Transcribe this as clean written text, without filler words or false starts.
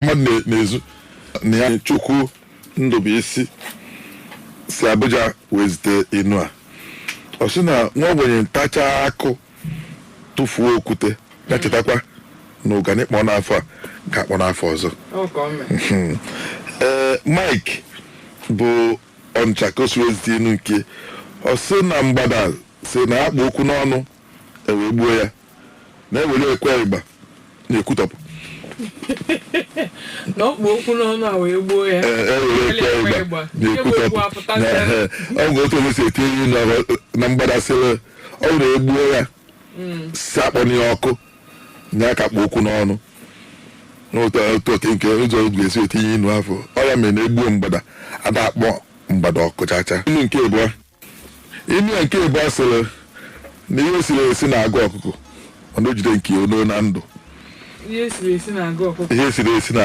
mmadụ na-ezu na ya Chukwu Ndụbụisi si Abuja wee zite inu a ọ sị na nwa ogbenye ntacha akụ tụfuo okwute ya chetakwa na ụgani kpọ n'afọ a ga-akpọ n'afọ ọzọ. Mike bụ Ọnịcha ka o si wee zite inu nke ọ sị na mgbada si na ya kpụ okwu n'ọnụ ewee gbuo ya na ewere ekwe ịgba na-ekwutọpụ n'ọkpụ okwu n'ọnụ a wee gbuo ya ewere ekwe ịgba na-ekwutọpụ ọ bụ otu onye si etinye inu na mgbada sịrị ọ bụrụ egbuo ya si akpọnye ya ọkụ nye aka kpụ okwu n'ọnụ n'otu oke nke ụzọ ga-esi etinye inu afọ ọ ya mere na egbuo mgbada ada akpọ mgbada ọkụ chacha. Inu nke abụọ sịrị na ihe siri esi na-agụ ọkụkọ mana o jide nke ono na ndụ. Ihe siri esi na-agụ ọkụkọ. Ihe siri esi na